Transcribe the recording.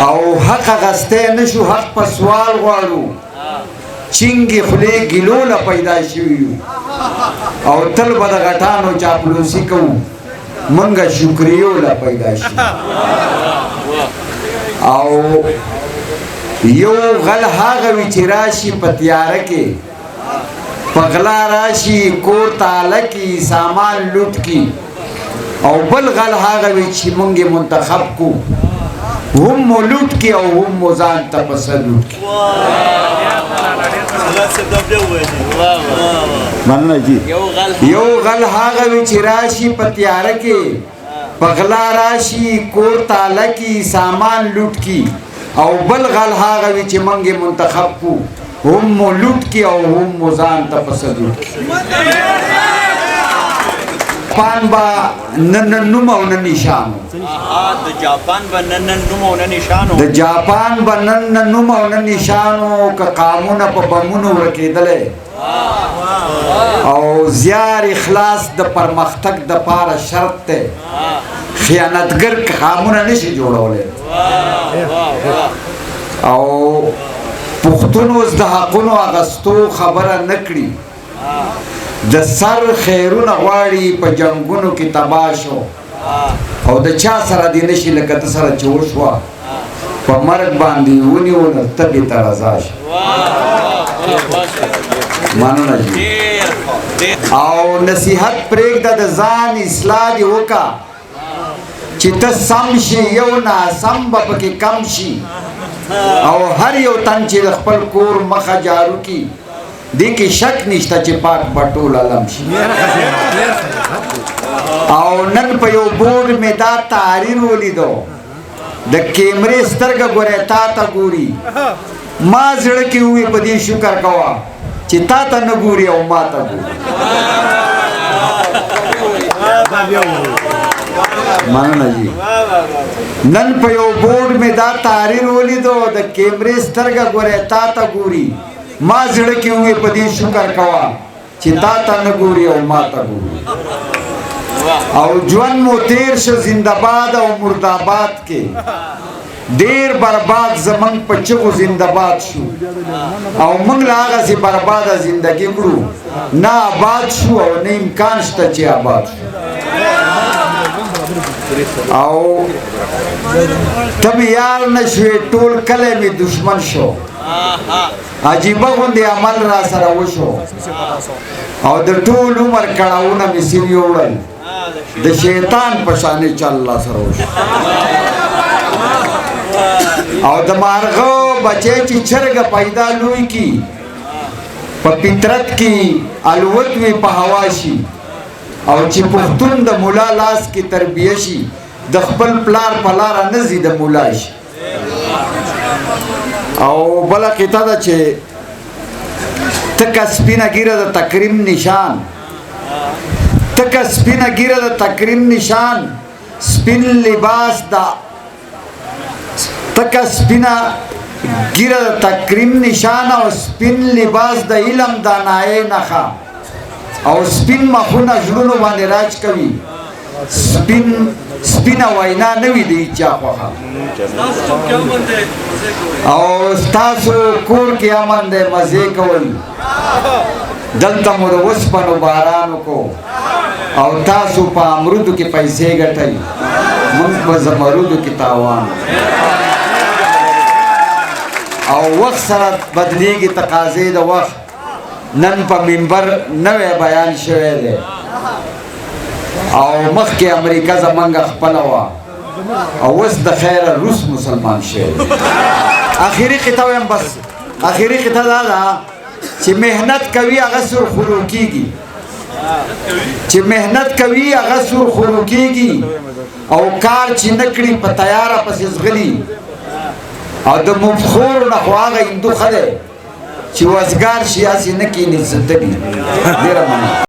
او حق غسته نشو حق په سوال غواړو چنګي خله ګلوله پیدا شي او تل بد غټانو چاپلوسی کو منګه شکریو لا پیدا شي او یو غل هاغه وی چې راشي پتیاره کې پغلا راشي کور تعالی کی سامان لوټ کی او بل غل هاغه وی چې مونږه منتخب کو هم لوټ کی او هم ځان ته پسلوټ کی مننه جی یو غل هاغه وی چې راشي پتیاره کې پغلا راشي کور تعالی کی سامان لوټ کی او بل غل هاغه وی چې مونږه منتخب کو هم لوټ کی او هم ځان ته پسلوټ کی جاپان با نن نوم او نن نشانو د جاپان با نن نوم او نن نشانو د جاپان با نن نوم او نن نشانو ک قانون په بمونو ورکیدلې او زیار اخلاص د پرمختګ د پاره شرط ته خیانتګر قانون نشي جوړولې او پښتون اوس د حقونو اغستو خبره نکړي د سر خیرونه غواړي په جنگونو کې تباشو او د چا سره دی نشي لکه ته سره چې وشوه په مرګ باندې ونیونه تبې ته رضا شي مننه جي او نصیحت پرېږده د ځان اصلاح دې وکړه چې ته سم شي یو ناسم به پکې کم شي او هر یو تن چې د خپل کور مخه جارو کړي دې کې شک نشته چې پاک بټول علم شي او نن په یو بورډ مې دا تحریر ولیدو د کیمرې سترګه ګورې تا ته ګوري ما زړه کې وې په دې شکر کوه چې تا ته نه ګوري او ما ته ګوري مننه جی نن په یو بورډ مې دا تحریر ولیدو د کیمرې سترګه ګورې تا ته ګوري ما زړه کې وې په دې شکر کوه چې تا ته نه ګوري او ما ته ګوري او ژوند مو تیر شه زنده‌باد او مرداباد کې ډېر برباد زمونږ په چغو زنده‌باد شو او موږ له هغسې برباده زندګي کړو نه آباد شو او نه امکان شته چې آباد شو او ته مې یار نه شوې ټول کلی مې دشمن شو عجیبه غوندې عمل را سره وشو او د ټول عمر کړاوونه مې سر یوړل د شیطان په شانې چل الله سره وشو او د مارغه بچی چې چرګه پیدا لوی کی په فطرت کې الوت وي په هوا شي او چې پښتون د مولا لاس کې تربیه شي د خپل پلار په لاره نه ځي د مولا شي او بله قطعه ده چې تکه سپینه ګیره د تکریم نشان تکه سپینه ګیره د تکریم نشان سپین لباس دا تکه سپینه ګیره د تکریم نشان او سپین لباس د علم دانایې نښه او سپین مخونه زړونو باندې راج کوي سپینه وینا نه وي د هیچا خوښه او ستاسو کور کې امن دی مزې کوئ دلته مو د اوسپنو باران وکړو او تاسو په امرودو کې پیسې ګټئ موږ په زمرودو کې تاوان او وخت سره بدلیږي تقاضې د وخت نن په منبر نوی بیان شوی دی او مخکې امریکا زمونږ خپله وه او اوس د خیره روس مسلمان شوی اخري قطعه وایم بس اخري قطعه دا ده چې محنت کوي هغه سرخورو کېږي چې محنت کوي هغه سرخورو کېږي او کار چې نه کړي په تیاره پسې ځغلي او د مفخورو نه خو هغه هندو ښه دی چې وزګار شي هسې نه کښېني زندګي ډېره مننه